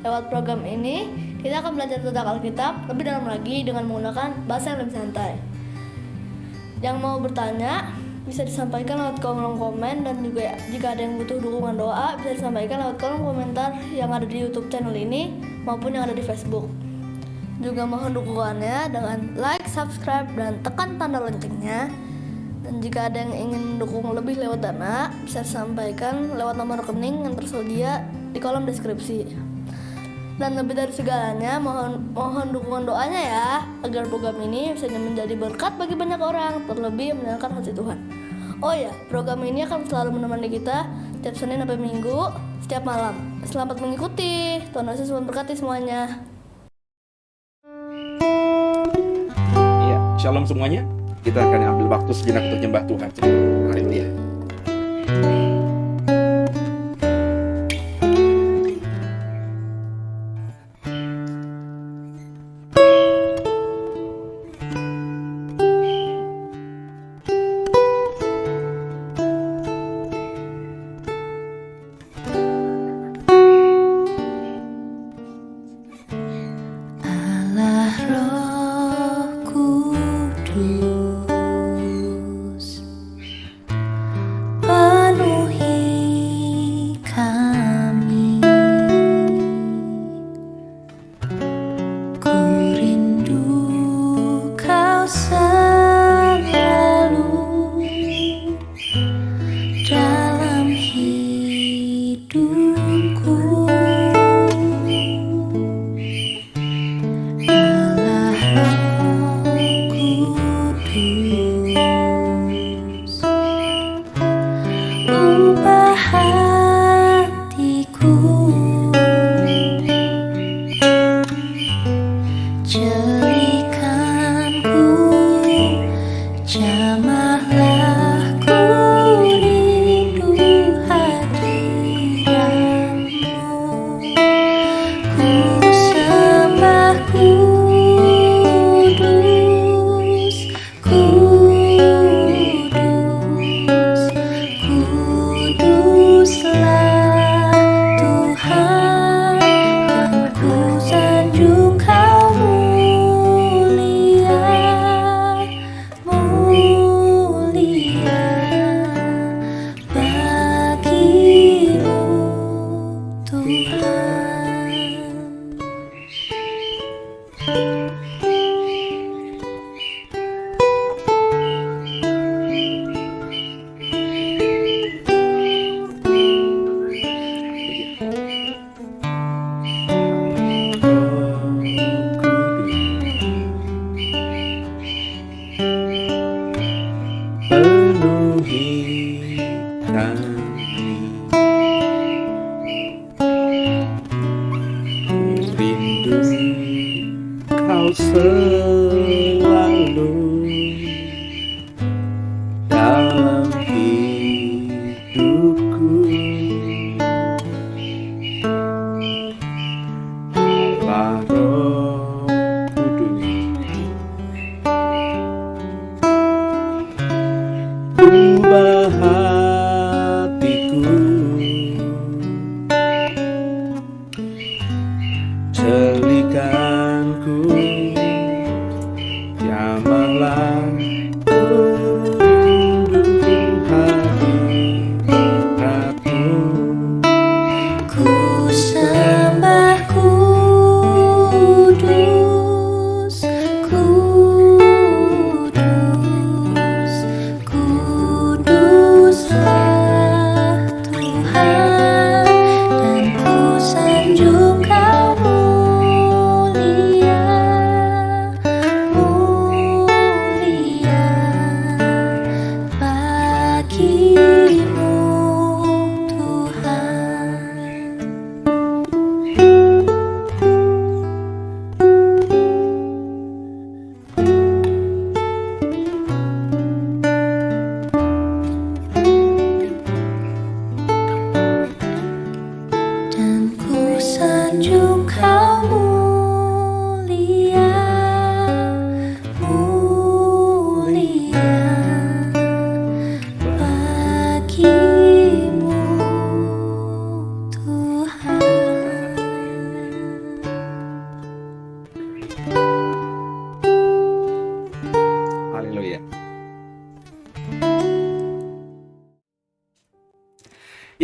Lewat program ini, kita akan belajar tentang Alkitab lebih dalam lagi dengan menggunakan bahasa yang lebih santai. Yang mau bertanya bisa disampaikan lewat kolom komen, dan juga jika ada yang butuh dukungan doa bisa disampaikan lewat kolom komentar yang ada di YouTube channel ini maupun yang ada di Facebook. Juga mohon dukungannya dengan like, subscribe, dan tekan tanda loncengnya. Dan jika ada yang ingin mendukung lebih lewat dana, bisa disampaikan lewat nomor rekening yang tersedia di kolom deskripsi. Dan lebih dari segalanya, mohon dukungan doanya ya, agar program ini bisa menjadi berkat bagi banyak orang, terlebih menyenangkan hati Tuhan. Oh ya, program ini akan selalu menemani kita setiap Senin sampai Minggu, setiap malam. Selamat mengikuti. Tuhan Yesus memberkati semuanya. Shalom semuanya. Kita akan ambil waktu sejenak untuk menyembah Tuhan. Haleluya.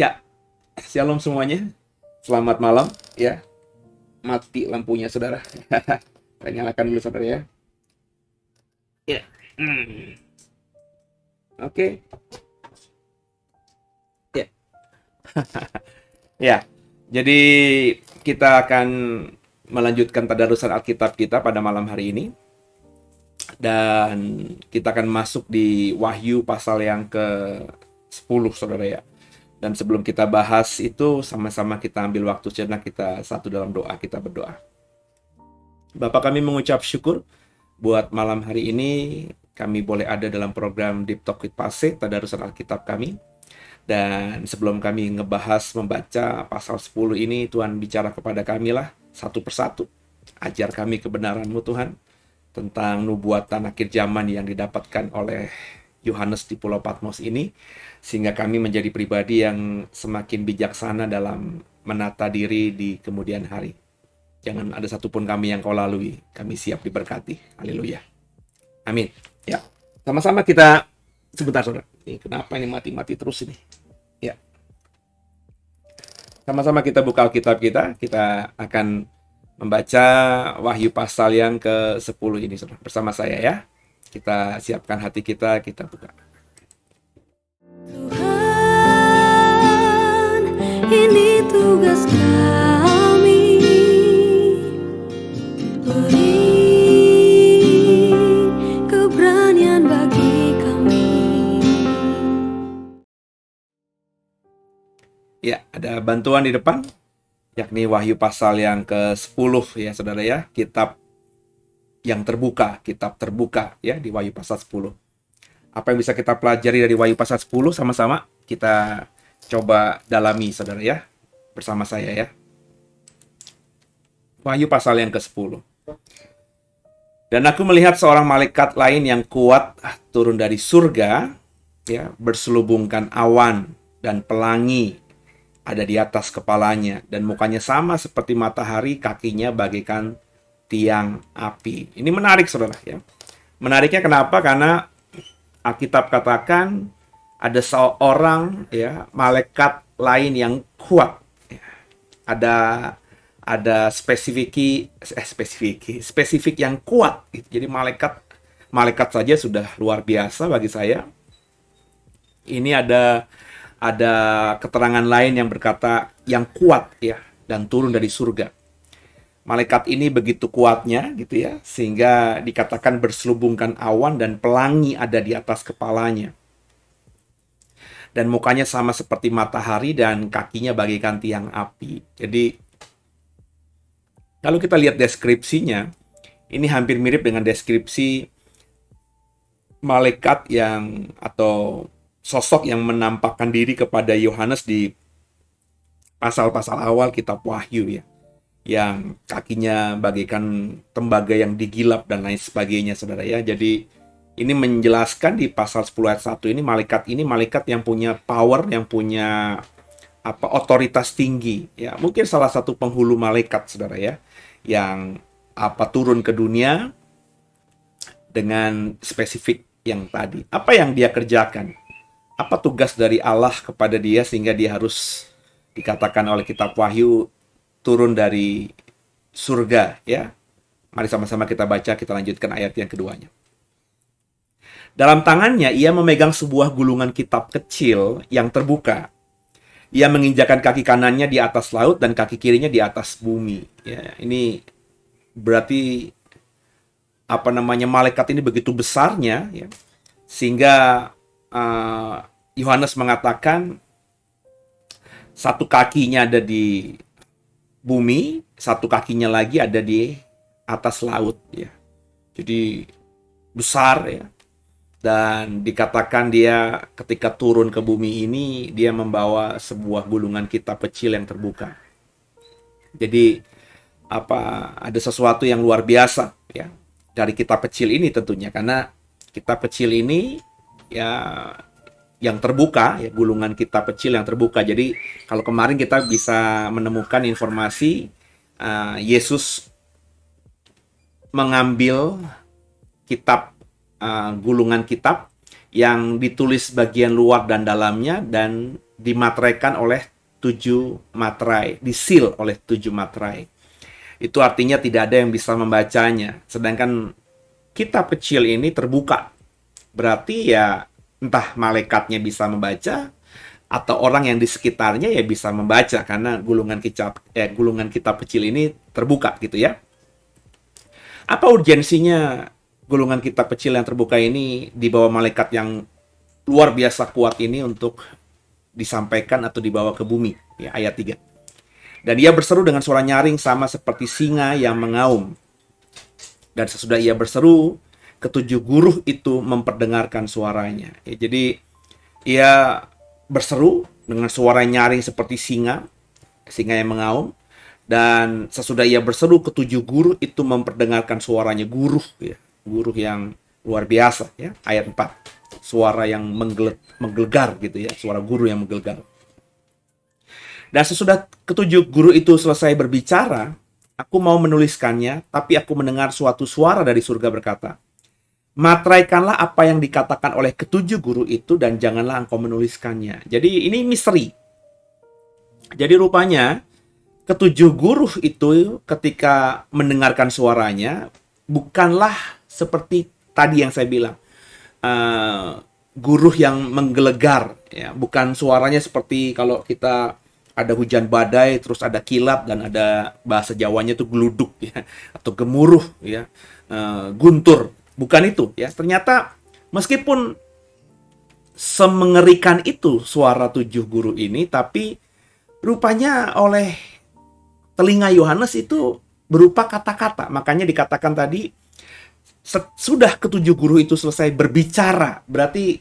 Ya, shalom semuanya. Selamat malam ya. Mati lampunya saudara. Saya nyalakan dulu saudara ya. Ya. Oke. Ya. Ya. Jadi kita akan melanjutkan tadarusan Alkitab kita pada malam hari ini. Dan kita akan masuk di Wahyu pasal yang ke-10 saudara ya. Dan sebelum kita bahas itu, sama-sama kita ambil waktu sejenak, kita satu dalam doa, kita berdoa. Bapa, kami mengucap syukur buat malam hari ini kami boleh ada dalam program Deep Talk with Pastor, tadarusan Alkitab kami. Dan sebelum kami ngebahas, membaca pasal 10 ini, Tuhan bicara kepada kami lah, satu persatu. Ajar kami kebenaran-Mu Tuhan, tentang nubuatan akhir zaman yang didapatkan oleh Yohanes di Pulau Patmos ini, sehingga kami menjadi pribadi yang semakin bijaksana dalam menata diri di kemudian hari. Jangan ada satupun kami yang Kau lalui, kami siap diberkati. Haleluya. Amin. Ya, sama-sama kita, sebentar saudara. Kenapa ini mati-mati terus ini? Ya. Sama-sama kita buka Alkitab kita akan membaca Wahyu pasal yang ke-10 ini saudara. Bersama saya ya. Kita siapkan hati kita buka. Tuhan, ini tugas kami, beri keberanian bagi kami. Ya, ada bantuan di depan, yakni Wahyu pasal yang ke-10 ya saudara ya. Kitab terbuka ya di Wahyu pasal 10. Apa yang bisa kita pelajari dari Wahyu pasal 10 sama-sama kita coba dalami saudara ya, bersama saya ya. Wahyu pasal yang ke-10. Dan aku melihat seorang malaikat lain yang kuat turun dari surga ya, berselubungkan awan dan pelangi ada di atas kepalanya, dan mukanya sama seperti matahari, kakinya bagaikan tiang api. Ini menarik saudara ya. Menariknya kenapa? Karena Alkitab katakan ada seorang ya malaikat lain yang kuat. Ada spesifik yang kuat. Jadi malaikat saja sudah luar biasa bagi saya. Ini ada keterangan lain yang berkata yang kuat ya, dan turun dari surga. Malaikat ini begitu kuatnya gitu ya, sehingga dikatakan berselubungkan awan dan pelangi ada di atas kepalanya. Dan mukanya sama seperti matahari dan kakinya bagaikan tiang api. Jadi kalau kita lihat deskripsinya, ini hampir mirip dengan deskripsi malaikat yang atau sosok yang menampakkan diri kepada Yohanes di pasal-pasal awal kitab Wahyu ya. Yang kakinya bagaikan tembaga yang digilap dan lain sebagainya saudara ya. Jadi ini menjelaskan di pasal 10 ayat 1 ini malaikat yang punya power, yang punya otoritas tinggi ya. Mungkin salah satu penghulu malaikat saudara ya, yang turun ke dunia dengan spesifik yang tadi. Apa yang dia kerjakan? Apa tugas dari Allah kepada dia sehingga dia harus dikatakan oleh kitab Wahyu turun dari surga ya. Mari sama-sama kita baca, kita lanjutkan ayat yang keduanya. Dalam tangannya ia memegang sebuah gulungan kitab kecil yang terbuka. Ia menginjakan kaki kanannya di atas laut dan kaki kirinya di atas bumi. Ya, ini berarti malaikat ini begitu besarnya ya, sehingga Yohanes mengatakan satu kakinya ada di bumi, satu kakinya lagi ada di atas laut ya. Jadi besar ya. Dan dikatakan dia ketika turun ke bumi ini dia membawa sebuah gulungan kitab kecil yang terbuka. Jadi ada sesuatu yang luar biasa ya dari kitab kecil ini tentunya, karena kitab kecil ini ya yang terbuka ya, gulungan kitab kecil yang terbuka. Jadi kalau kemarin kita bisa menemukan informasi Yesus mengambil kitab gulungan kitab yang ditulis bagian luar dan dalamnya dan dimateraikan oleh 7 materai, disil oleh 7 materai. Itu artinya tidak ada yang bisa membacanya. Sedangkan kitab kecil ini terbuka. Berarti ya entah malaikatnya bisa membaca atau orang yang di sekitarnya ya bisa membaca karena gulungan kitab kecil ini terbuka gitu ya. Apa urgensinya gulungan kitab kecil yang terbuka ini di bawah malaikat yang luar biasa kuat ini untuk disampaikan atau dibawa ke bumi? Ya, ayat 3. Dan ia berseru dengan suara nyaring sama seperti singa yang mengaum. Dan sesudah ia berseru, ketujuh guru itu memperdengarkan suaranya. Ya, jadi ia berseru dengan suara nyaring seperti singa yang mengaum. Dan sesudah ia berseru, ketujuh guru itu memperdengarkan suaranya. Guru yang luar biasa. Ya. Ayat 4. Suara yang menggelegar gitu ya. Suara guru yang menggelegar. Dan sesudah ketujuh guru itu selesai berbicara, aku mau menuliskannya, tapi aku mendengar suatu suara dari surga berkata, materaikanlah apa yang dikatakan oleh ketujuh guru itu dan janganlah engkau menuliskannya. Jadi ini misteri. Jadi rupanya ketujuh guru itu ketika mendengarkan suaranya bukanlah seperti tadi yang saya bilang, guru yang menggelegar, ya. Bukan suaranya seperti kalau kita ada hujan badai, terus ada kilat dan ada bahasa Jawanya itu geluduk ya, atau gemuruh ya, guntur. Bukan itu ya. Ternyata meskipun semengerikan itu suara tujuh guru ini, tapi rupanya oleh telinga Yohanes itu berupa kata-kata. Makanya dikatakan tadi sudah ketujuh guru itu selesai berbicara, berarti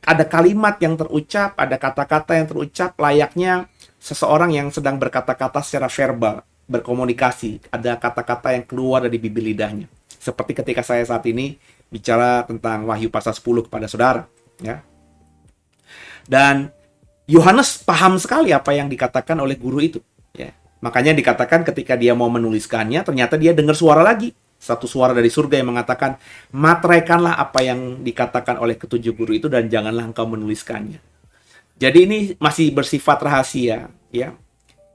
ada kalimat yang terucap, ada kata-kata yang terucap layaknya seseorang yang sedang berkata-kata secara verbal, berkomunikasi. Ada kata-kata yang keluar dari bibir lidahnya. Seperti ketika saya saat ini bicara tentang Wahyu pasal 10 kepada saudara. Ya. Dan Yohanes paham sekali apa yang dikatakan oleh guru itu. Ya. Makanya dikatakan ketika dia mau menuliskannya, ternyata dia dengar suara lagi. Satu suara dari surga yang mengatakan, materaikanlah apa yang dikatakan oleh ketujuh guru itu dan janganlah engkau menuliskannya. Jadi ini masih bersifat rahasia, ya.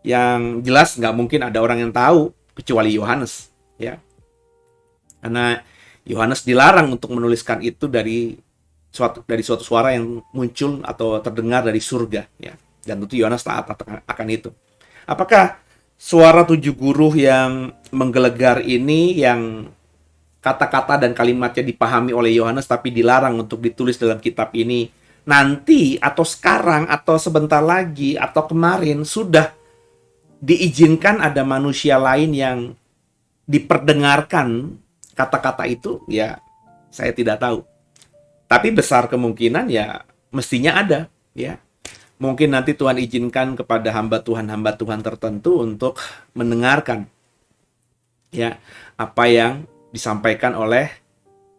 Yang jelas nggak mungkin ada orang yang tahu kecuali Yohanes, ya. Karena Yohanes dilarang untuk menuliskan itu dari suatu suara yang muncul atau terdengar dari surga, ya. Dan tentu Yohanes taat akan itu. Apakah suara tujuh guru yang menggelegar ini, yang kata-kata dan kalimatnya dipahami oleh Yohanes tapi dilarang untuk ditulis dalam kitab ini, nanti atau sekarang atau sebentar lagi atau kemarin sudah diizinkan ada manusia lain yang diperdengarkan kata-kata itu? Ya, saya tidak tahu. Tapi besar kemungkinan ya mestinya ada, ya. Mungkin nanti Tuhan izinkan kepada hamba Tuhan tertentu untuk mendengarkan ya apa yang disampaikan oleh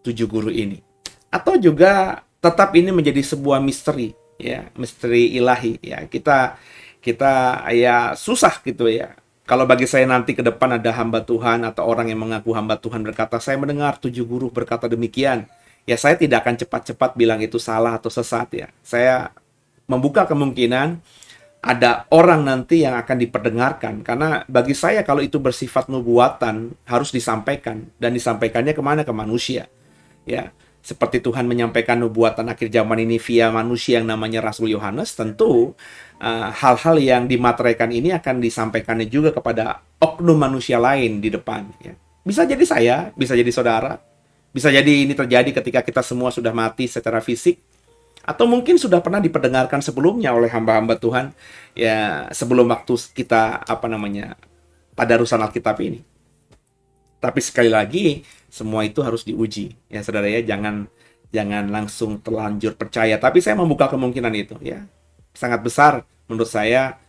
tujuh guru ini. Atau juga tetap ini menjadi sebuah misteri, ya, misteri ilahi, ya. Kita ya susah gitu ya. Kalau bagi saya nanti ke depan ada hamba Tuhan atau orang yang mengaku hamba Tuhan berkata, saya mendengar tujuh guru berkata demikian. Ya, saya tidak akan cepat-cepat bilang itu salah atau sesat ya. Saya membuka kemungkinan ada orang nanti yang akan diperdengarkan. Karena bagi saya kalau itu bersifat nubuatan harus disampaikan. Dan disampaikannya kemana? Ke manusia. Ya, seperti Tuhan menyampaikan nubuatan akhir zaman ini via manusia yang namanya Rasul Yohanes, tentu hal-hal yang dimateraikan ini akan disampaikannya juga kepada oknum manusia lain di depan. Ya. Bisa jadi saya, bisa jadi saudara. Bisa jadi ini terjadi ketika kita semua sudah mati secara fisik. Atau mungkin sudah pernah diperdengarkan sebelumnya oleh hamba-hamba Tuhan ya sebelum waktu kita tadarusan Alkitab ini. Tapi sekali lagi semua itu harus diuji ya saudara ya, jangan langsung terlanjur percaya. Tapi saya membuka kemungkinan itu ya. Sangat besar menurut saya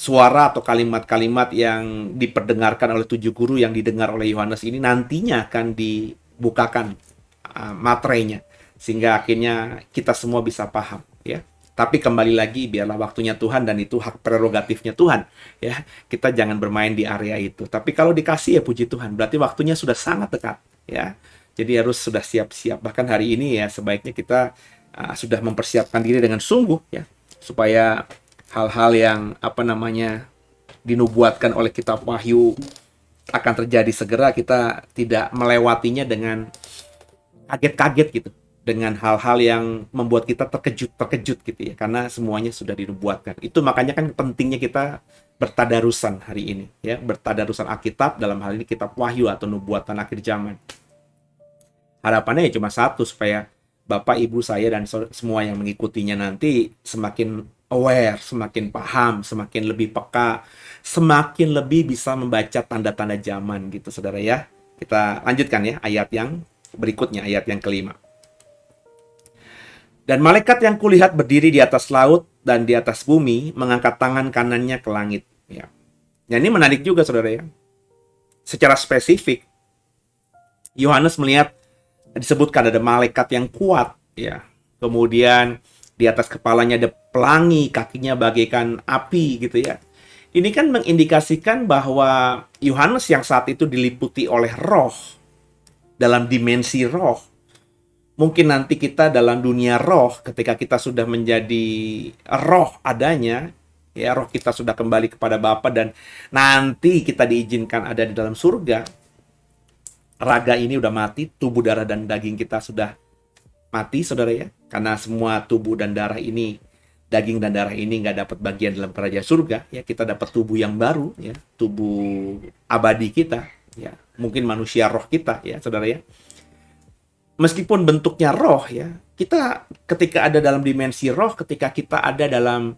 suara atau kalimat-kalimat yang diperdengarkan oleh tujuh guru yang didengar oleh Yohanes ini nantinya akan dibukakan materainya. Sehingga akhirnya kita semua bisa paham, ya. Tapi kembali lagi, biarlah waktunya Tuhan dan itu hak prerogatifnya Tuhan, ya. Kita jangan bermain di area itu. Tapi kalau dikasih ya puji Tuhan, berarti waktunya sudah sangat dekat, ya. Jadi harus sudah siap-siap. Bahkan hari ini ya sebaiknya kita sudah mempersiapkan diri dengan sungguh ya, supaya hal-hal yang dinubuatkan oleh kitab Wahyu akan terjadi segera, kita tidak melewatinya dengan kaget-kaget gitu, dengan hal-hal yang membuat kita terkejut gitu ya, karena semuanya sudah dinubuatkan. Itu makanya kan pentingnya kita bertadarusan hari ini ya, bertadarusan Alkitab, dalam hal ini kitab Wahyu atau nubuatan akhir zaman. Harapannya ya cuma satu, supaya Bapak, Ibu saya dan semua yang mengikutinya nanti semakin aware, semakin paham, semakin lebih peka, semakin lebih bisa membaca tanda-tanda zaman gitu, saudara ya. Kita lanjutkan ya ayat yang berikutnya, ayat yang kelima. Dan malaikat yang kulihat berdiri di atas laut dan di atas bumi, mengangkat tangan kanannya ke langit. Ya. Nah, ini menarik juga, saudara ya. Secara spesifik, Yohanes melihat disebutkan ada malaikat yang kuat, ya. Kemudian di atas kepalanya ada pelangi, kakinya bagaikan api, gitu ya. Ini kan mengindikasikan bahwa Yohanes yang saat itu diliputi oleh roh, dalam dimensi roh. Mungkin nanti kita dalam dunia roh, ketika kita sudah menjadi roh adanya, ya, roh kita sudah kembali kepada Bapa dan nanti kita diizinkan ada di dalam surga. Raga ini udah mati, tubuh, darah, dan daging kita sudah mati, saudara ya. Karena semua tubuh dan darah ini, daging dan darah ini nggak dapat bagian dalam kerajaan surga. Ya, kita dapat tubuh yang baru, ya, tubuh abadi kita, ya, mungkin manusia roh kita, ya, saudara ya. Meskipun bentuknya roh, ya, kita ketika ada dalam dimensi roh, ketika kita ada dalam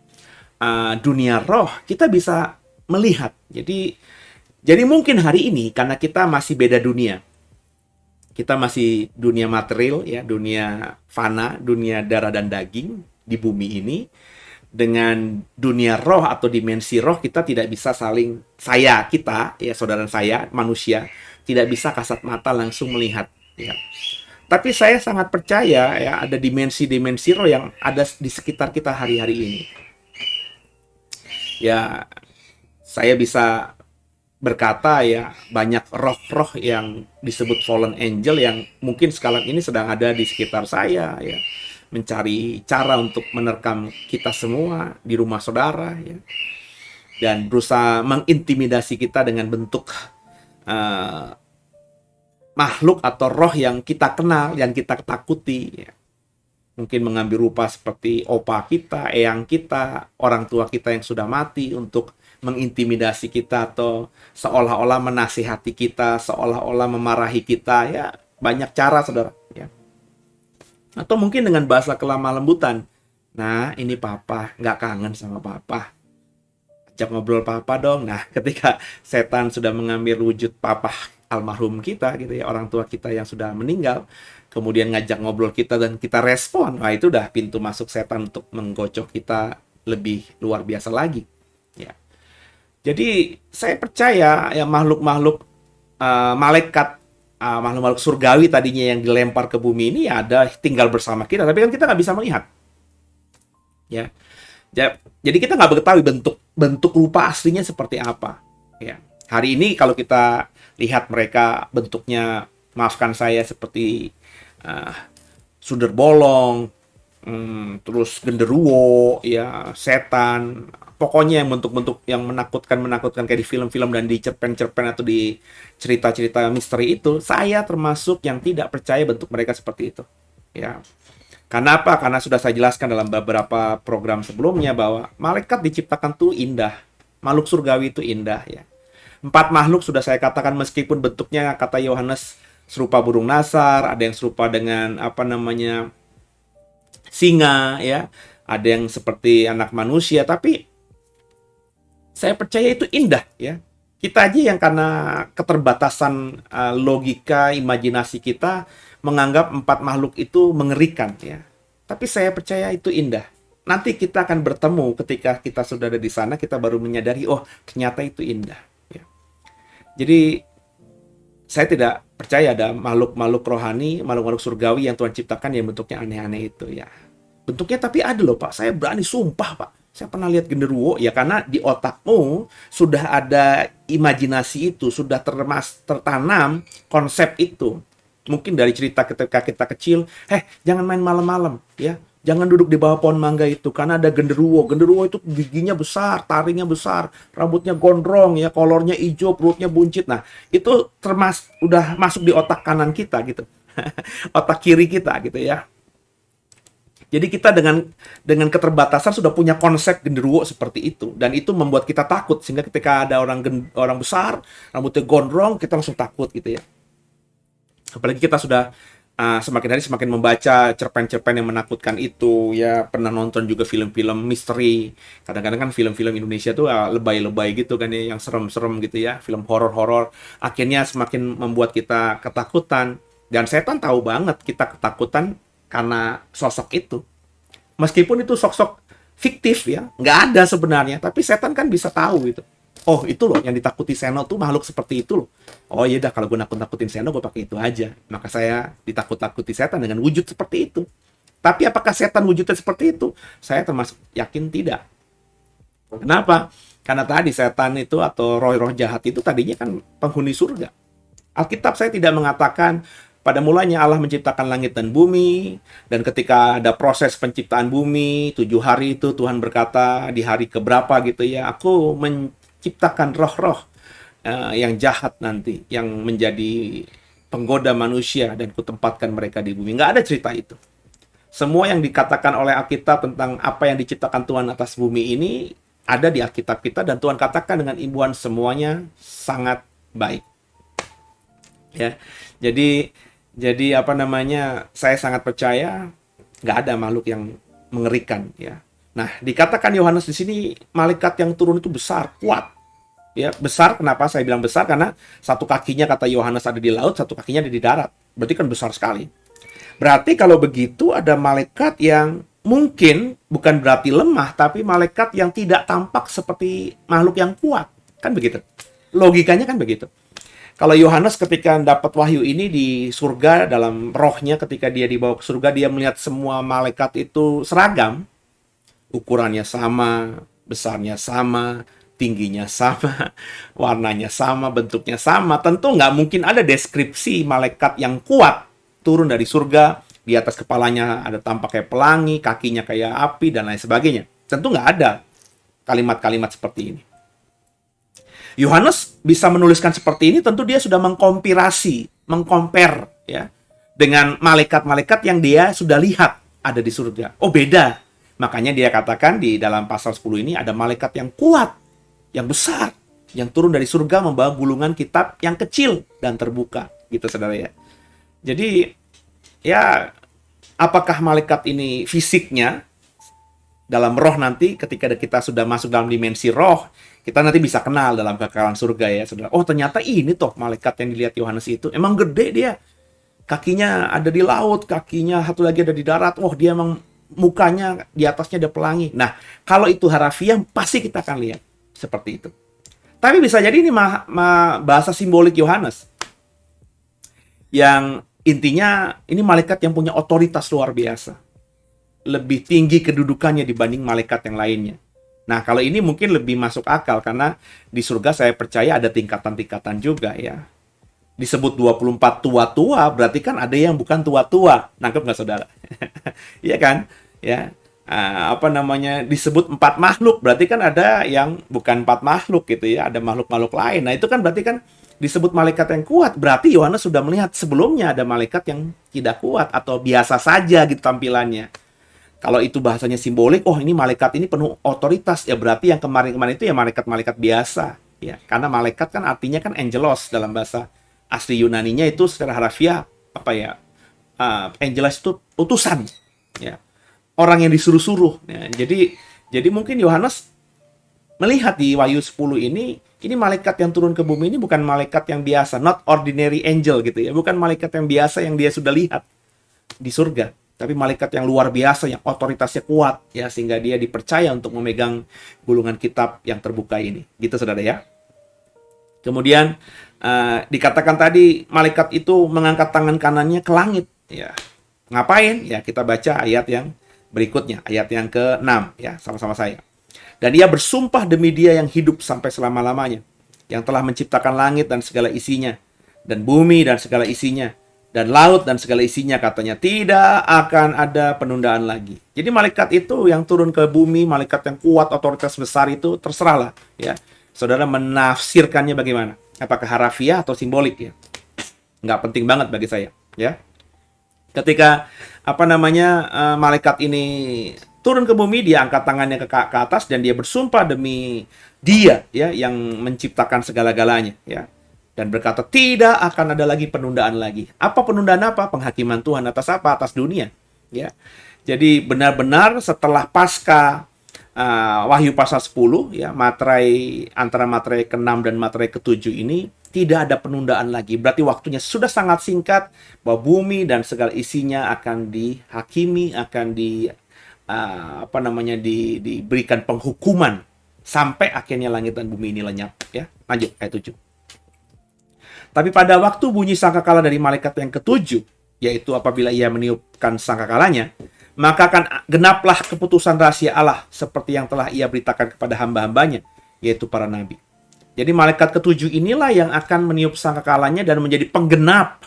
dunia roh, kita bisa melihat. Jadi mungkin hari ini karena kita masih beda dunia. Kita masih dunia material, ya, dunia fana, dunia darah dan daging di bumi ini. Dengan dunia roh atau dimensi roh, kita tidak bisa saling, kita, ya, saudara saya, manusia, tidak bisa kasat mata langsung melihat. Ya. Tapi saya sangat percaya ya ada dimensi-dimensi roh yang ada di sekitar kita hari-hari ini. Ya, saya bisa berkata ya, banyak roh-roh yang disebut fallen angel yang mungkin sekarang ini sedang ada di sekitar saya ya, mencari cara untuk menerkam kita semua di rumah saudara ya, dan berusaha mengintimidasi kita dengan bentuk makhluk atau roh yang kita kenal, yang kita takuti ya. Mungkin mengambil rupa seperti opa kita, eyang kita, orang tua kita yang sudah mati untuk mengintimidasi kita atau seolah-olah menasihati kita, seolah-olah memarahi kita ya, banyak cara, saudara ya. Atau mungkin dengan bahasa kelemah lembutan. Nah, ini papa, nggak kangen sama papa, ajak ngobrol papa dong. Nah, ketika setan sudah mengambil wujud papa almarhum kita gitu ya, orang tua kita yang sudah meninggal, kemudian ngajak ngobrol kita dan kita respon, wah itu udah pintu masuk setan untuk menggocok kita lebih luar biasa lagi ya. Jadi saya percaya ya makhluk-makhluk malaikat, makhluk-makhluk surgawi tadinya yang dilempar ke bumi ini ya ada tinggal bersama kita, tapi kan kita nggak bisa melihat ya. Jadi kita nggak mengetahui bentuk rupa aslinya seperti apa ya. Hari ini kalau kita lihat mereka bentuknya, maafkan saya, seperti sundel bolong, terus genderuwo ya, setan, pokoknya yang bentuk-bentuk yang menakutkan kayak di film-film dan di cerpen-cerpen atau di cerita-cerita misteri itu, saya termasuk yang tidak percaya bentuk mereka seperti itu ya. Karena apa? Karena sudah saya jelaskan dalam beberapa program sebelumnya bahwa malaikat diciptakan tuh indah, makhluk surgawi itu indah ya. 4 makhluk sudah saya katakan, meskipun bentuknya kata Yohanes serupa burung nasar, ada yang serupa dengan singa ya, ada yang seperti anak manusia, tapi saya percaya itu indah ya. Kita aja yang karena keterbatasan logika, imajinasi kita menganggap 4 makhluk itu mengerikan ya. Tapi saya percaya itu indah. Nanti kita akan bertemu ketika kita sudah ada di sana, kita baru menyadari, oh ternyata itu indah. Jadi saya tidak percaya ada makhluk-makhluk rohani, makhluk-makhluk surgawi yang Tuhan ciptakan yang bentuknya aneh-aneh itu ya. Bentuknya tapi ada loh Pak, saya berani sumpah Pak. Saya pernah lihat genderuwo ya, karena di otakmu sudah ada imajinasi itu, sudah tertanam konsep itu. Mungkin dari cerita ketika kita kecil, jangan main malam-malam ya. Jangan duduk di bawah pohon mangga itu karena ada genderuwo. Genderuwo itu giginya besar, taringnya besar, rambutnya gondrong ya, kolornya hijau, perutnya buncit. Nah, itu udah masuk di otak kanan kita gitu. Otak kiri kita gitu ya. Jadi kita dengan keterbatasan sudah punya konsep genderuwo seperti itu, dan itu membuat kita takut, sehingga ketika ada orang besar rambutnya gondrong kita langsung takut gitu ya. Apalagi kita sudah semakin hari semakin membaca cerpen-cerpen yang menakutkan itu ya, pernah nonton juga film-film misteri. Kadang-kadang kan film-film Indonesia tuh lebay-lebay gitu kan ya, yang serem-serem gitu ya, film horor-horor. Akhirnya semakin membuat kita ketakutan, dan setan tahu banget kita ketakutan karena sosok itu. Meskipun itu sosok fiktif ya, nggak ada sebenarnya, tapi setan kan bisa tahu gitu. Oh, itu loh yang ditakuti Seno tuh makhluk seperti itu loh. Oh iya dah, kalau gue nakut-nakutin Seno gue pakai itu aja. Maka saya ditakut-takuti setan dengan wujud seperti itu. Tapi apakah setan wujudnya seperti itu? Saya termasuk yakin tidak. Kenapa? Karena tadi setan itu atau roh-roh jahat itu tadinya kan penghuni surga. Alkitab saya tidak mengatakan pada mulanya Allah menciptakan langit dan bumi, dan ketika ada proses penciptaan bumi, 7 hari itu Tuhan berkata di hari keberapa gitu ya, aku menciptakan roh-roh yang jahat nanti, yang menjadi penggoda manusia, dan kutempatkan mereka di bumi. Nggak ada cerita itu. Semua yang dikatakan oleh Alkitab tentang apa yang diciptakan Tuhan atas bumi ini ada di Alkitab kita, dan Tuhan katakan dengan imbuhan semuanya sangat baik. Ya, jadi apa namanya? Saya sangat percaya nggak ada makhluk yang mengerikan ya. Nah, dikatakan Yohanes di sini malaikat yang turun itu besar, kuat. Ya, besar. Kenapa saya bilang besar? Karena satu kakinya kata Yohanes ada di laut, satu kakinya ada di darat. Berarti kan besar sekali. Berarti kalau begitu ada malaikat yang mungkin bukan berarti lemah, tapi malaikat yang tidak tampak seperti makhluk yang kuat. Kan begitu. Logikanya kan begitu. Kalau Yohanes ketika dapat wahyu ini di surga, dalam rohnya ketika dia dibawa ke surga, dia melihat semua malaikat itu seragam. Ukurannya sama, besarnya sama, tingginya sama, warnanya sama, bentuknya sama. Tentu nggak mungkin ada deskripsi malaikat yang kuat turun dari surga, di atas kepalanya ada tampak kayak pelangi, kakinya kayak api, dan lain sebagainya. Tentu nggak ada kalimat-kalimat seperti ini. Yohanes bisa menuliskan seperti ini, tentu dia sudah mengcompare ya dengan malaikat-malaikat yang dia sudah lihat ada di surga. Oh, beda. Makanya dia katakan di dalam pasal 10 ini ada malaikat yang kuat, yang besar, yang turun dari surga membawa gulungan kitab yang kecil dan terbuka, gitu saudara ya. Jadi ya, apakah malaikat ini fisiknya dalam roh nanti ketika kita sudah masuk dalam dimensi roh, kita nanti bisa kenal dalam kekekalan surga ya, saudara. Oh, ternyata ini toh malaikat yang dilihat Yohanes itu. Emang gede dia. Kakinya ada di laut, kakinya satu lagi ada di darat. Oh, dia emang mukanya di atasnya ada pelangi. Nah, kalau itu harafiah, pasti kita akan lihat seperti itu. Tapi bisa jadi ini bahasa simbolik Yohanes. Yang intinya, ini malaikat yang punya otoritas luar biasa. Lebih tinggi kedudukannya dibanding malaikat yang lainnya. Nah, kalau ini mungkin lebih masuk akal, karena di surga saya percaya ada tingkatan-tingkatan juga ya. Disebut 24 tua-tua, berarti kan ada yang bukan tua-tua. Nangkep nggak, saudara? Iya kan? Ya. Apa namanya, disebut 4 makhluk, berarti kan ada yang bukan 4 makhluk gitu ya, ada makhluk-makhluk lain. Nah, itu kan berarti kan disebut malaikat yang kuat. Berarti Yohanes sudah melihat sebelumnya ada malaikat yang tidak kuat atau biasa saja gitu tampilannya. Kalau itu bahasanya simbolik, oh ini malaikat ini penuh otoritas, ya berarti yang kemarin-kemarin itu ya malaikat-malaikat biasa. Ya, karena malaikat kan artinya kan angelos dalam bahasa asli Yunaninya, itu secara harafiah apa ya? Angelos itu utusan, ya. Orang yang disuruh-suruh. Ya, jadi mungkin Yohanes melihat di Wahyu 10 ini malaikat yang turun ke bumi ini bukan malaikat yang biasa, not ordinary angel gitu ya. Bukan malaikat yang biasa yang dia sudah lihat di surga. Tapi malaikat yang luar biasa, yang otoritasnya kuat, ya, sehingga dia dipercaya untuk memegang gulungan kitab yang terbuka ini. Gitu, saudara ya. Kemudian dikatakan tadi malaikat itu mengangkat tangan kanannya ke langit. Ya, ngapain? Ya, kita baca ayat yang berikutnya, ayat yang ke-6 ya, sama-sama saya. Dan ia bersumpah demi Dia yang hidup sampai selama-lamanya, yang telah menciptakan langit dan segala isinya, dan bumi dan segala isinya, dan laut dan segala isinya, katanya tidak akan ada penundaan lagi. Jadi malaikat itu yang turun ke bumi, malaikat yang kuat, otoritas besar itu, terserahlah ya. Saudara menafsirkannya bagaimana? Apakah harafiah atau simbolik ya? Nggak penting banget bagi saya ya. Ketika malaikat ini turun ke bumi, dia angkat tangannya ke atas dan dia bersumpah demi dia ya yang menciptakan segala-galanya ya, dan berkata tidak akan ada lagi penundaan lagi. Apa penundaan apa? Penghakiman Tuhan atas apa? Atas dunia ya. Jadi benar-benar setelah pasca Wahyu pasal 10 ya, antara materai ke-6 dan materai ke-7 ini tidak ada penundaan lagi. Berarti waktunya sudah sangat singkat bahwa bumi dan segala isinya akan dihakimi, akan diberikan penghukuman sampai akhirnya langit dan bumi ini lenyap ya. Lanjut ayat 7. Tapi pada waktu bunyi sangkakala dari malaikat yang ke-7, yaitu apabila ia meniupkan sangkakalanya, maka akan genaplah keputusan rahasia Allah seperti yang telah ia beritakan kepada hamba-hambanya, yaitu para nabi. Jadi malaikat ke-7 inilah yang akan meniup sangkakalanya dan menjadi penggenap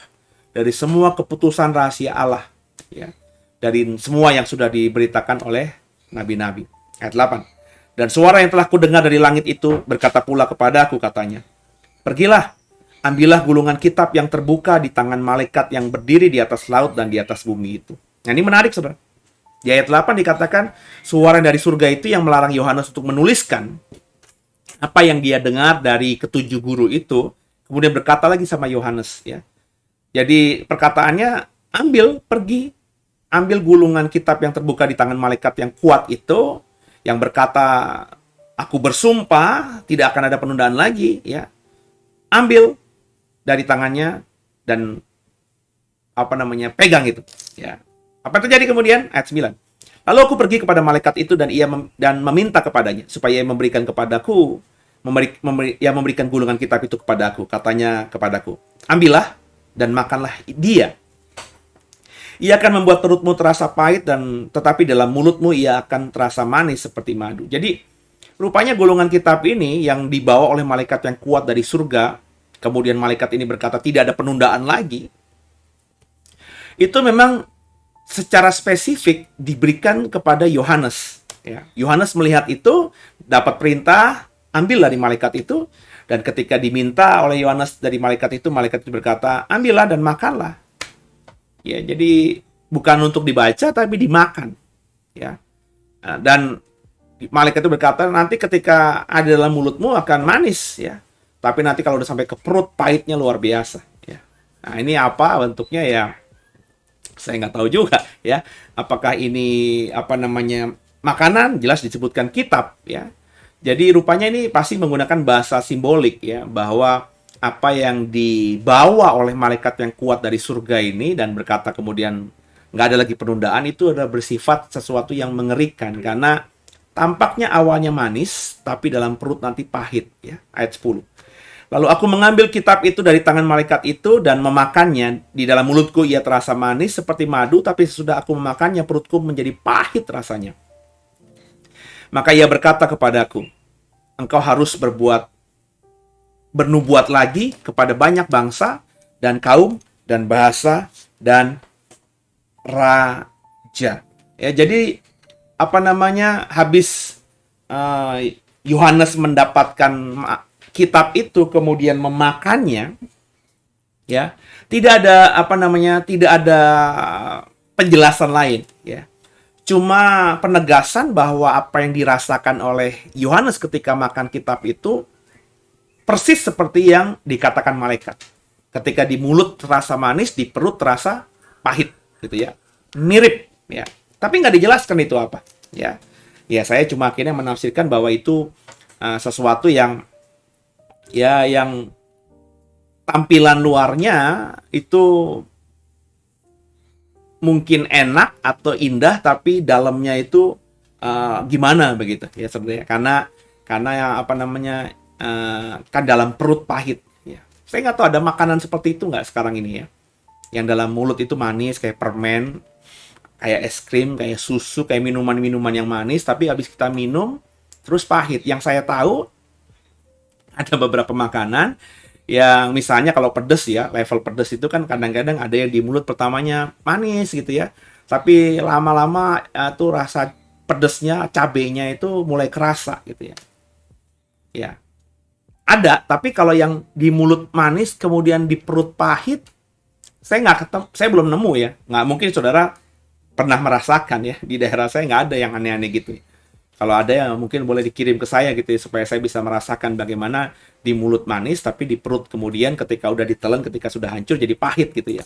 dari semua keputusan rahasia Allah ya, dari semua yang sudah diberitakan oleh nabi-nabi. Ayat 8. Dan suara yang telah kudengar dari langit itu berkata pula kepadaku, katanya, pergilah, ambillah gulungan kitab yang terbuka di tangan malaikat yang berdiri di atas laut dan di atas bumi itu. Nah, ini menarik, saudara. Di ayat 8 dikatakan suara dari surga itu yang melarang Yohanes untuk menuliskan apa yang dia dengar dari ketujuh guru itu, kemudian berkata lagi sama Yohanes ya. Jadi perkataannya, pergi, ambil gulungan kitab yang terbuka di tangan malaikat yang kuat itu, yang berkata, aku bersumpah tidak akan ada penundaan lagi ya. Ambil dari tangannya dan pegang itu ya. Apa yang terjadi kemudian? Ayat 9. Lalu aku pergi kepada malaikat itu dan meminta kepadanya supaya ia memberikan kepadaku, memberikan gulungan kitab itu kepadaku. Katanya kepadaku, ambillah dan makanlah dia. Ia akan membuat perutmu terasa pahit tetapi dalam mulutmu ia akan terasa manis seperti madu. Jadi rupanya gulungan kitab ini yang dibawa oleh malaikat yang kuat dari surga, kemudian malaikat ini berkata tidak ada penundaan lagi. Itu memang secara spesifik diberikan kepada Yohanes. Ya. Yohanes melihat itu, dapat perintah, ambil dari malaikat itu, dan ketika diminta oleh Yohanes dari malaikat itu berkata, ambillah dan makanlah. Ya, jadi bukan untuk dibaca, tapi dimakan. Ya. Dan malaikat itu berkata, nanti ketika ada dalam mulutmu akan manis, ya. Tapi nanti kalau udah sampai ke perut, pahitnya luar biasa. Ya. Nah, ini apa bentuknya ya? Saya nggak tahu juga ya. Apakah ini makanan? Jelas disebutkan kitab ya. Jadi rupanya ini pasti menggunakan bahasa simbolik ya, bahwa apa yang dibawa oleh malaikat yang kuat dari surga ini dan berkata kemudian nggak ada lagi penundaan, itu adalah bersifat sesuatu yang mengerikan karena tampaknya awalnya manis tapi dalam perut nanti pahit ya. Ayat 10. Lalu aku mengambil kitab itu dari tangan malaikat itu dan memakannya. Di dalam mulutku ia terasa manis seperti madu, tapi sesudah aku memakannya perutku menjadi pahit rasanya. Maka ia berkata kepadaku, engkau harus bernubuat lagi kepada banyak bangsa dan kaum dan bahasa dan raja. Ya, jadi habis Yohanes mendapatkan kitab itu kemudian memakannya ya, tidak ada penjelasan lain ya, cuma penegasan bahwa apa yang dirasakan oleh Yohanes ketika makan kitab itu persis seperti yang dikatakan malaikat. Ketika di mulut terasa manis, di perut terasa pahit gitu ya, mirip ya, tapi nggak dijelaskan itu apa ya. Saya cuma akhirnya menafsirkan bahwa itu sesuatu yang tampilan luarnya itu mungkin enak atau indah, tapi dalamnya itu gimana begitu ya sebenarnya, karena kan dalam perut pahit ya. Saya nggak tahu ada makanan seperti itu nggak sekarang ini ya, yang dalam mulut itu manis kayak permen, kayak es krim, kayak susu, kayak minuman-minuman yang manis, tapi habis kita minum terus pahit. Yang saya tahu ada beberapa makanan Yang misalnya kalau pedes ya, level pedes itu kan kadang-kadang ada yang di mulut pertamanya manis gitu ya. Tapi lama-lama tuh rasa pedesnya, cabenya itu mulai kerasa gitu ya. Ya, ada, tapi kalau yang di mulut manis kemudian di perut pahit, saya nggak ketemu, saya belum nemu ya. Nggak mungkin saudara pernah merasakan ya, di daerah saya nggak ada yang aneh-aneh gitu. Kalau ada ya mungkin boleh dikirim ke saya gitu ya, supaya saya bisa merasakan bagaimana di mulut manis tapi di perut kemudian ketika udah ditelan, ketika sudah hancur jadi pahit gitu ya.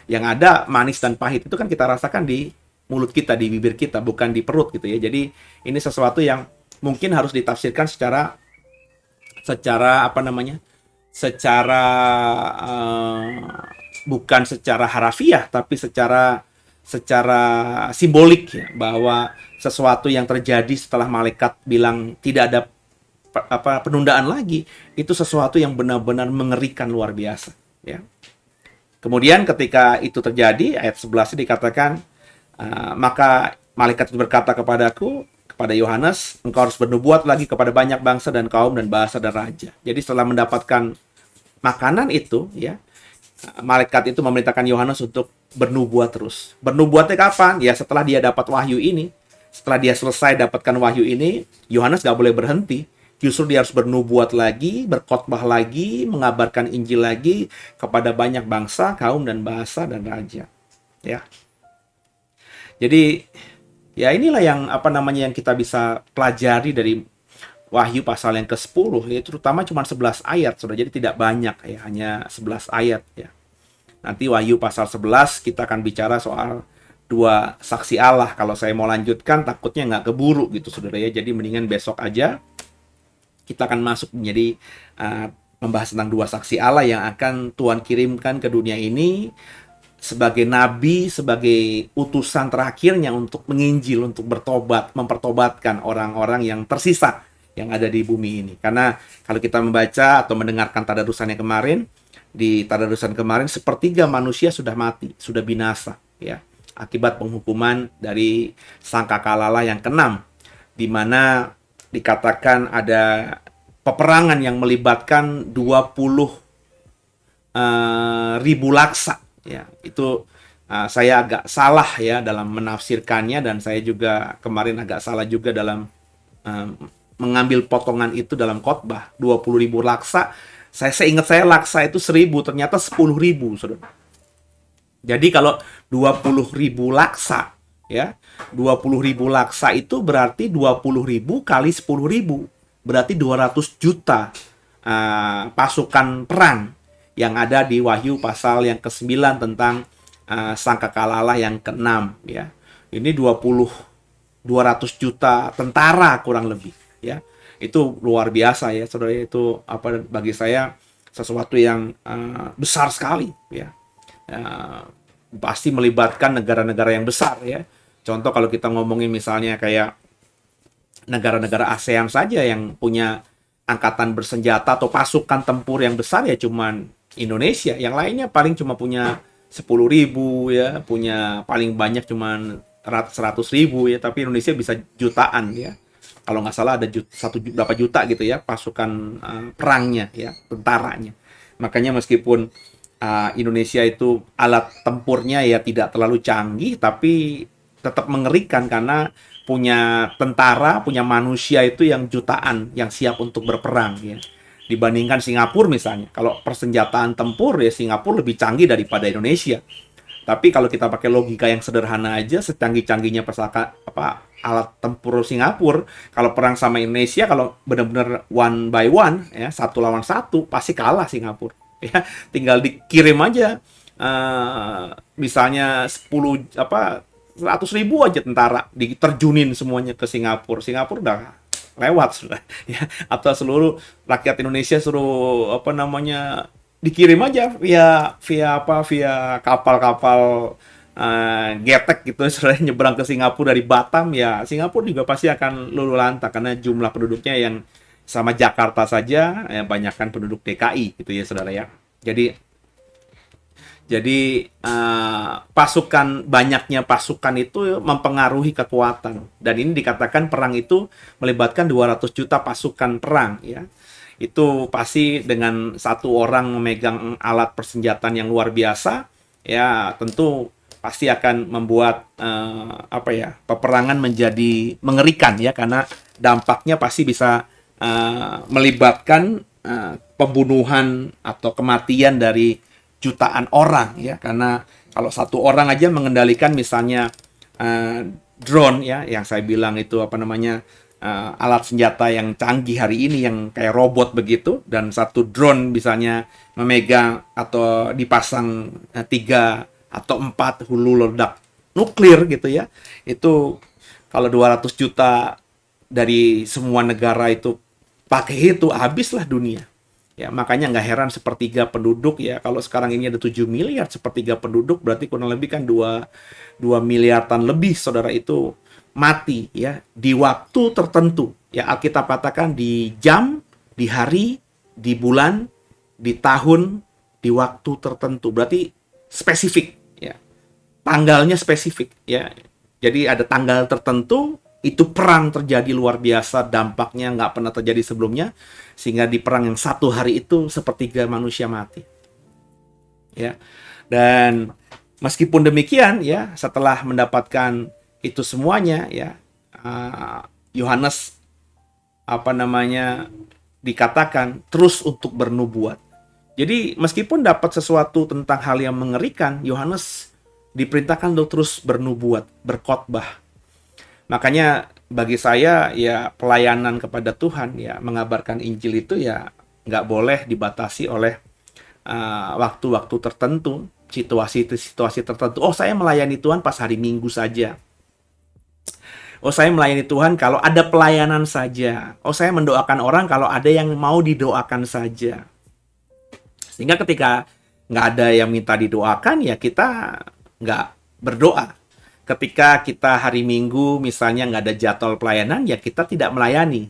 Yang ada manis dan pahit itu kan kita rasakan di mulut kita, di bibir kita, bukan di perut gitu ya. Jadi ini sesuatu yang mungkin harus ditafsirkan secara secara apa namanya? Secara bukan secara harafiah tapi secara simbolik ya, bahwa sesuatu yang terjadi setelah malaikat bilang tidak ada penundaan lagi, itu sesuatu yang benar-benar mengerikan luar biasa ya. Kemudian ketika itu terjadi, ayat 11 dikatakan, maka malaikat itu berkata kepadaku, kepada Yohanes, engkau harus bernubuat lagi kepada banyak bangsa dan kaum dan bahasa dan raja. Jadi setelah mendapatkan makanan itu ya, malaikat itu memerintahkan Yohanes untuk bernubuat terus. Bernubuatnya kapan? Ya setelah dia dapat wahyu ini. Setelah dia selesai dapatkan wahyu ini, Yohanes gak boleh berhenti. Justru dia harus bernubuat lagi, berkhotbah lagi, mengabarkan Injil lagi kepada banyak bangsa, kaum dan bahasa dan raja. Ya. Jadi ya inilah yang yang kita bisa pelajari dari Wahyu pasal yang ke-10 ya, terutama cuma 11 ayat, Saudara. Jadi tidak banyak ya, hanya 11 ayat ya. Nanti Wahyu pasal 11 kita akan bicara soal dua saksi Allah. Kalau saya mau lanjutkan takutnya nggak keburu gitu Saudara ya. Jadi mendingan besok aja kita akan masuk menjadi membahas tentang dua saksi Allah yang akan Tuhan kirimkan ke dunia ini sebagai nabi, sebagai utusan terakhirnya untuk menginjil, untuk bertobat, mempertobatkan orang-orang yang tersisa yang ada di bumi ini. Karena kalau kita membaca atau mendengarkan tadarusan yang kemarin, di tadarusan kemarin sepertiga manusia sudah mati, sudah binasa ya, akibat penghukuman dari sangkakala yang ke-6, di mana dikatakan ada peperangan yang melibatkan 20.000 laksa ya. Itu saya agak salah ya dalam menafsirkannya, dan saya juga kemarin agak salah juga dalam mengambil potongan itu dalam khotbah. 20.000 laksa, saya ingat saya laksa itu 1.000, ternyata 10.000 Saudara. Jadi kalau 20.000 laksa ya, 20.000 laksa itu berarti 20.000 kali 10.000, berarti 200 juta pasukan perang yang ada di Wahyu pasal yang ke-9 tentang sangkakala yang ke-6 ya. Ini 200 juta tentara kurang lebih ya. Itu luar biasa ya Saudara, itu bagi saya sesuatu yang besar sekali ya. Pasti melibatkan negara-negara yang besar ya. Contoh kalau kita ngomongin misalnya kayak negara-negara ASEAN saja yang punya angkatan bersenjata atau pasukan tempur yang besar ya cuman Indonesia. Yang lainnya paling cuma punya 10.000 ya, punya paling banyak cuman 100.000 ya, tapi Indonesia bisa jutaan ya. Kalau nggak salah ada berapa juta gitu ya pasukan perangnya ya, tentaranya. Makanya meskipun Indonesia itu alat tempurnya ya tidak terlalu canggih, tapi tetap mengerikan karena punya tentara, punya manusia itu yang jutaan, yang siap untuk berperang ya. Dibandingkan Singapura misalnya, kalau persenjataan tempur ya Singapura lebih canggih daripada Indonesia. Tapi kalau kita pakai logika yang sederhana aja, secanggih-canggihnya alat tempur Singapura, kalau perang sama Indonesia, kalau benar-benar one by one ya, 1 lawan 1, pasti kalah Singapura ya. Tinggal dikirim aja misalnya 100.000 aja tentara diterjunin semuanya ke Singapura. Singapura udah lewat sudah ya. Atau seluruh rakyat Indonesia suruh dikirim aja via kapal-kapal getek gitu, sudah nyebrang ke Singapura dari Batam ya. Singapura juga pasti akan luluh lantak karena jumlah penduduknya yang sama Jakarta saja ya, banyakkan penduduk DKI gitu ya Saudara ya. Jadi banyaknya pasukan itu mempengaruhi kekuatan. Dan ini dikatakan perang itu melibatkan 200 juta pasukan perang ya. itu pasti dengan satu orang memegang alat persenjataan yang luar biasa, ya tentu pasti akan membuat peperangan menjadi mengerikan ya, karena dampaknya pasti bisa melibatkan pembunuhan atau kematian dari jutaan orang ya, karena kalau satu orang aja mengendalikan misalnya drone ya, yang saya bilang itu alat senjata yang canggih hari ini yang kayak robot begitu, dan satu drone misalnya memegang atau dipasang 3 atau 4 hulu ledak nuklir gitu ya, itu kalau 200 juta dari semua negara itu pakai itu, habislah dunia. Ya, makanya nggak heran sepertiga penduduk ya, kalau sekarang ini ada 7 miliar, sepertiga penduduk berarti kurang lebih kan 2 miliaran lebih saudara itu mati ya di waktu tertentu. Ya, Alkitab katakan di jam, di hari, di bulan, di tahun, di waktu tertentu. Berarti spesifik ya. Tanggalnya spesifik ya. Jadi ada tanggal tertentu, itu perang terjadi luar biasa, dampaknya nggak pernah terjadi sebelumnya, sehingga di perang yang satu hari itu sepertiga manusia mati. Ya. Dan meskipun demikian ya, setelah mendapatkan itu semuanya ya, Yohanes dikatakan terus untuk bernubuat. Jadi meskipun dapat sesuatu tentang hal yang mengerikan, Yohanes diperintahkan untuk terus bernubuat, berkhotbah. Makanya bagi saya ya, pelayanan kepada Tuhan ya, mengabarkan Injil itu ya nggak boleh dibatasi oleh waktu-waktu tertentu, situasi tertentu. Oh, saya melayani Tuhan pas hari Minggu saja. Oh, saya melayani Tuhan kalau ada pelayanan saja. Oh, saya mendoakan orang kalau ada yang mau didoakan saja. Sehingga ketika nggak ada yang minta didoakan, ya kita nggak berdoa. Ketika kita hari Minggu misalnya nggak ada jadwal pelayanan, ya kita tidak melayani.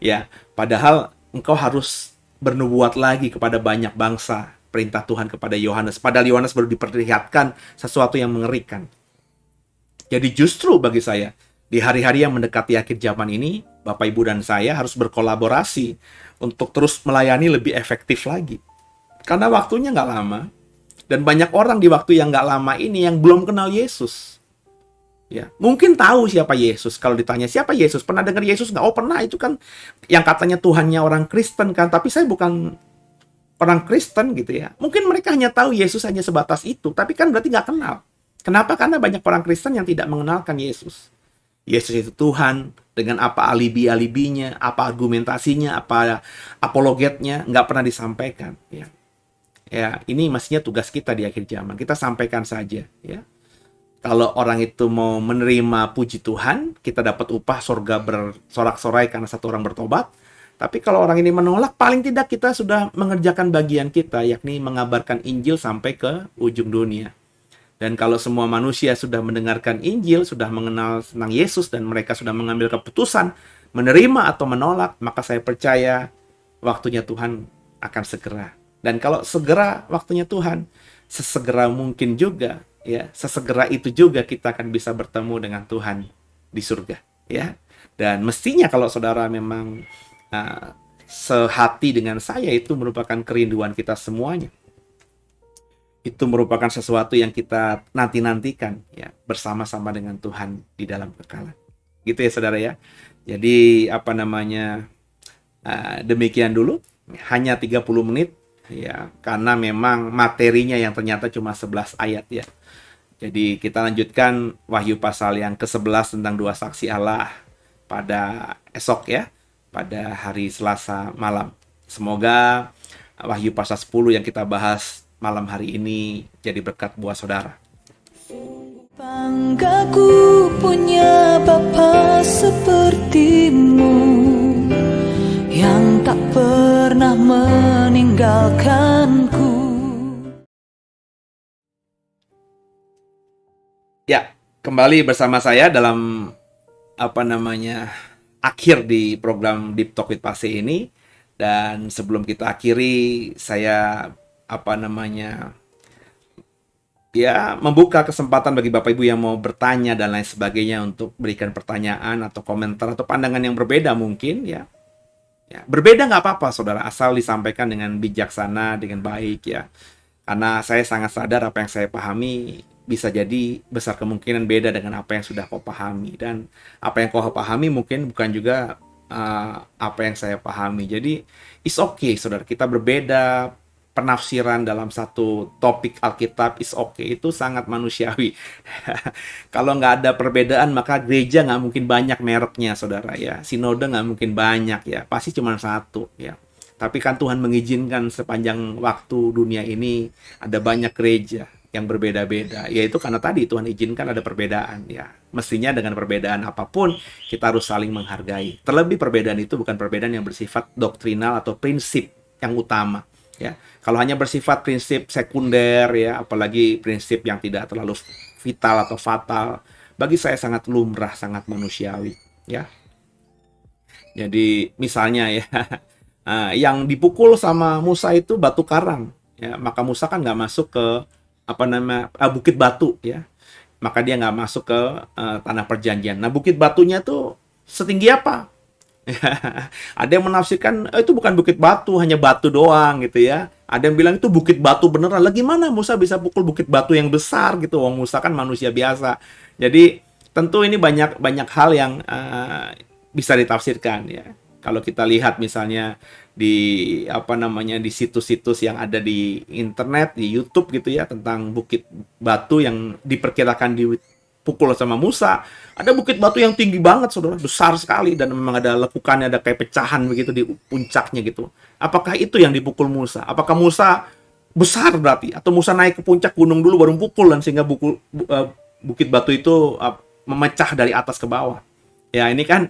Ya, padahal engkau harus bernubuat lagi kepada banyak bangsa. Perintah Tuhan kepada Yohanes. Padahal Yohanes baru diperlihatkan sesuatu yang mengerikan. Jadi justru bagi saya, di hari-hari yang mendekati akhir zaman ini, Bapak, Ibu, dan saya harus berkolaborasi untuk terus melayani lebih efektif lagi. Karena waktunya nggak lama. Dan banyak orang di waktu yang nggak lama ini yang belum kenal Yesus. Ya, mungkin tahu siapa Yesus. Kalau ditanya siapa Yesus, pernah dengar Yesus nggak? Oh, pernah. Itu kan yang katanya Tuhannya orang Kristen kan. Tapi saya bukan orang Kristen gitu ya. Mungkin mereka hanya tahu Yesus hanya sebatas itu. Tapi kan berarti nggak kenal. Kenapa? Karena banyak orang Kristen yang tidak mengenalkan Yesus. Yesus itu Tuhan, dengan apa alibi-alibinya, apa argumentasinya, apa apologetnya, nggak pernah disampaikan. Ya, ini mestinya tugas kita di akhir zaman. Kita sampaikan saja. Ya. Kalau orang itu mau menerima puji Tuhan, kita dapat upah surga bersorak-sorai karena satu orang bertobat. Tapi kalau orang ini menolak, paling tidak kita sudah mengerjakan bagian kita, yakni mengabarkan Injil sampai ke ujung dunia. Dan kalau semua manusia sudah mendengarkan Injil, sudah mengenal tentang Yesus, dan mereka sudah mengambil keputusan menerima atau menolak, maka saya percaya waktunya Tuhan akan segera. Dan kalau segera waktunya Tuhan, sesegera mungkin juga, ya, sesegera itu juga kita akan bisa bertemu dengan Tuhan di surga, ya. Dan mestinya kalau saudara memang sehati dengan saya, itu merupakan kerinduan kita semuanya. Itu merupakan sesuatu yang kita nanti-nantikan ya, bersama-sama dengan Tuhan di dalam kekalan. Gitu ya saudara ya. Jadi demikian dulu, hanya 30 menit ya, karena memang materinya yang ternyata cuma 11 ayat ya. Jadi kita lanjutkan Wahyu pasal yang ke-11 tentang 2 saksi Allah pada esok ya, pada hari Selasa malam. Semoga Wahyu pasal 10 yang kita bahas malam hari ini jadi berkat buat saudara. Banggaku punya Bapa sepertimu, yang tak pernah meninggalkanku. Ya, kembali bersama saya dalam akhir di program Deep Talk with Pase ini. Dan sebelum kita akhiri, saya membuka kesempatan bagi Bapak Ibu yang mau bertanya dan lain sebagainya untuk berikan pertanyaan atau komentar atau pandangan yang berbeda mungkin ya. Ya, berbeda nggak apa-apa, saudara, asal disampaikan dengan bijaksana, dengan baik ya. Karena saya sangat sadar apa yang saya pahami bisa jadi besar kemungkinan beda dengan apa yang sudah kau pahami. Dan apa yang kau pahami mungkin bukan juga apa yang saya pahami. Jadi, it's okay, saudara. Kita berbeda penafsiran dalam satu topik Alkitab, is okay. Itu sangat manusiawi. Kalau nggak ada perbedaan, maka gereja nggak mungkin banyak mereknya, saudara ya. Sinode nggak mungkin banyak ya. Pasti cuma satu ya. Tapi kan Tuhan mengizinkan sepanjang waktu dunia ini ada banyak gereja yang berbeda-beda. Yaitu karena tadi Tuhan izinkan ada perbedaan ya. Mestinya dengan perbedaan apapun kita harus saling menghargai. Terlebih perbedaan itu bukan perbedaan yang bersifat doktrinal atau prinsip yang utama ya. Kalau hanya bersifat prinsip sekunder ya, apalagi prinsip yang tidak terlalu vital atau fatal, bagi saya sangat lumrah, sangat manusiawi ya. Jadi misalnya ya, yang dipukul sama Musa itu batu karang ya, maka Musa kan nggak masuk ke bukit batu ya, maka dia nggak masuk ke tanah perjanjian. Nah, bukit batunya tuh setinggi apa? Ada yang menafsirkan itu bukan bukit batu, hanya batu doang gitu ya. Ada yang bilang itu bukit batu beneran. Lah gimana Musa bisa pukul bukit batu yang besar gitu? Wong Musa kan manusia biasa. Jadi tentu ini banyak hal yang bisa ditafsirkan ya. Kalau kita lihat misalnya di di situs-situs yang ada di internet, di YouTube gitu ya, tentang bukit batu yang diperkirakan dipukul sama Musa, ada bukit batu yang tinggi banget, saudara, besar sekali, dan memang ada lekukannya, ada kayak pecahan begitu di puncaknya gitu. Apakah itu yang dipukul Musa? Apakah Musa besar berarti? Atau Musa naik ke puncak gunung dulu baru pukul, dan sehingga bukit batu itu memecah dari atas ke bawah? Ya, ini kan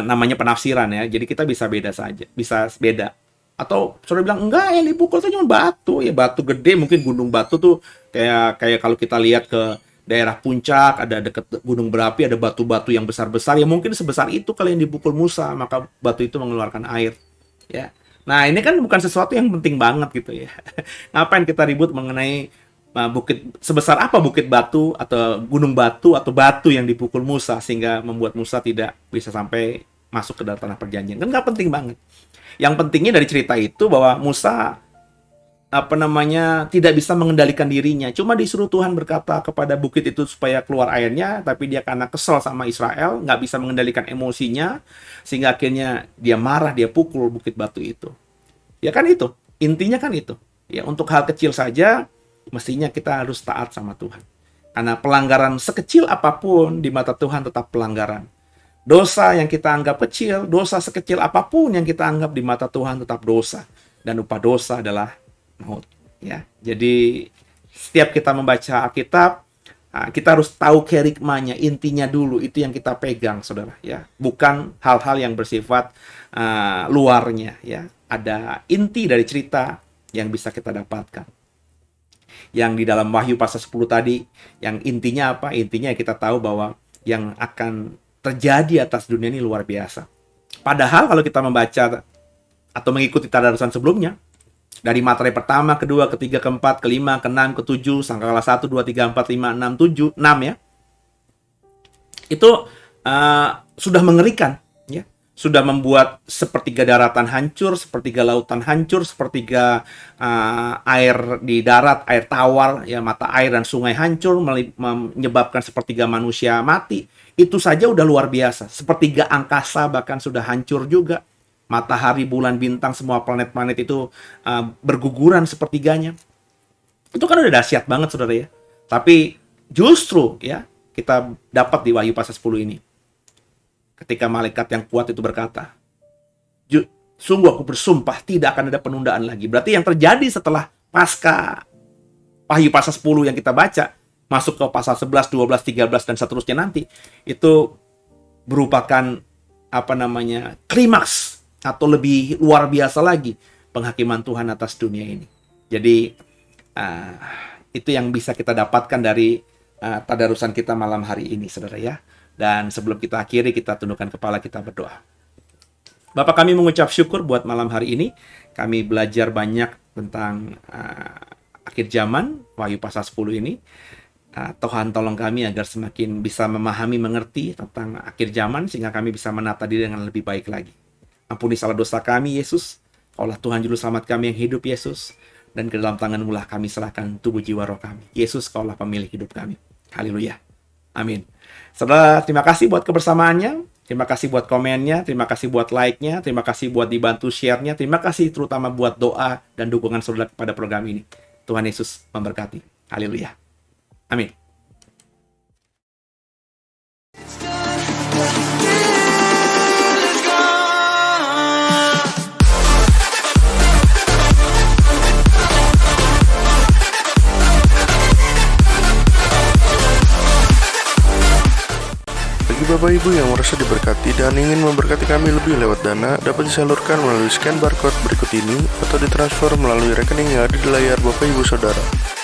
namanya penafsiran ya. Jadi kita bisa beda saja, bisa beda. Atau saudara bilang enggak, yang dipukul itu cuma batu, ya batu gede, mungkin gunung batu tuh kayak kalau kita lihat ke daerah puncak, ada dekat gunung berapi, ada batu-batu yang besar-besar, ya mungkin sebesar itu kalau yang dipukul Musa, maka batu itu mengeluarkan air ya. Nah, ini kan bukan sesuatu yang penting banget gitu ya. Ngapain kita ribut mengenai bukit sebesar apa bukit batu atau gunung batu atau batu yang dipukul Musa sehingga membuat Musa tidak bisa sampai masuk ke dalam tanah perjanjian? Kan nggak penting banget. Yang pentingnya dari cerita itu bahwa Musa tidak bisa mengendalikan dirinya. Cuma disuruh Tuhan berkata kepada bukit itu supaya keluar airnya, tapi dia karena kesel sama Israel, nggak bisa mengendalikan emosinya, sehingga akhirnya dia marah, dia pukul bukit batu itu. Ya kan itu, intinya kan itu. Ya, untuk hal kecil saja, mestinya kita harus taat sama Tuhan. Karena pelanggaran sekecil apapun di mata Tuhan tetap pelanggaran. Dosa yang kita anggap kecil, dosa sekecil apapun yang kita anggap di mata Tuhan tetap dosa. Dan upah dosa adalah maut. Ya, jadi setiap kita membaca Alkitab, kita harus tahu kerikmanya, intinya dulu, itu yang kita pegang, saudara. Ya, bukan hal-hal yang bersifat luarnya. Ya, ada inti dari cerita yang bisa kita dapatkan. Yang di dalam Wahyu pasal 10 tadi, yang intinya apa? Intinya kita tahu bahwa yang akan terjadi atas dunia ini luar biasa. Padahal kalau kita membaca atau mengikuti tadarusan sebelumnya, dari materai pertama, kedua, ketiga, keempat, kelima, keenam, ketujuh, sangkakala 1, 2, 3, 4, 5, 6, 7, 6 ya. Itu sudah mengerikan ya. Sudah membuat sepertiga daratan hancur, sepertiga lautan hancur, sepertiga air di darat, air tawar, ya, mata air dan sungai hancur, menyebabkan sepertiga manusia mati. Itu saja udah luar biasa. Sepertiga angkasa bahkan sudah hancur juga. Matahari, bulan, bintang, semua planet-planet itu berguguran sepertiganya. Itu kan udah dahsyat banget, saudara ya. Tapi justru ya, kita dapat di Wahyu pasal 10 ini. Ketika malaikat yang kuat itu berkata, sungguh aku bersumpah tidak akan ada penundaan lagi. Berarti yang terjadi setelah pasca Wahyu pasal 10 yang kita baca, masuk ke pasal 11, 12, 13, dan seterusnya nanti, itu merupakan klimaks atau lebih luar biasa lagi penghakiman Tuhan atas dunia ini. Jadi itu yang bisa kita dapatkan dari tadarusan kita malam hari ini, saudara ya. Dan sebelum kita akhiri, kita tundukkan kepala, kita berdoa. Bapak, kami mengucap syukur buat malam hari ini. Kami belajar banyak tentang akhir zaman, Wahyu pasal 10 ini. Tuhan tolong kami agar semakin bisa memahami, mengerti tentang akhir zaman, sehingga kami bisa menata diri dengan lebih baik lagi. Ampuni salah dosa kami, Yesus. Kaulah Tuhan Juru Selamat kami yang hidup, Yesus. Dan ke dalam tangan-Mu lah kami serahkan tubuh jiwa roh kami. Yesus, Kaulah pemilik hidup kami. Haleluya. Amin. Saudara, terima kasih buat kebersamaannya. Terima kasih buat komennya. Terima kasih buat like-nya. Terima kasih buat dibantu share-nya. Terima kasih terutama buat doa dan dukungan saudara kepada program ini. Tuhan Yesus memberkati. Haleluya. Amin. Bagi Bapak Ibu yang merasa diberkati dan ingin memberkati kami lebih lewat dana, dapat disalurkan melalui scan barcode berikut ini atau ditransfer melalui rekening yang ada di layar Bapak Ibu Saudara.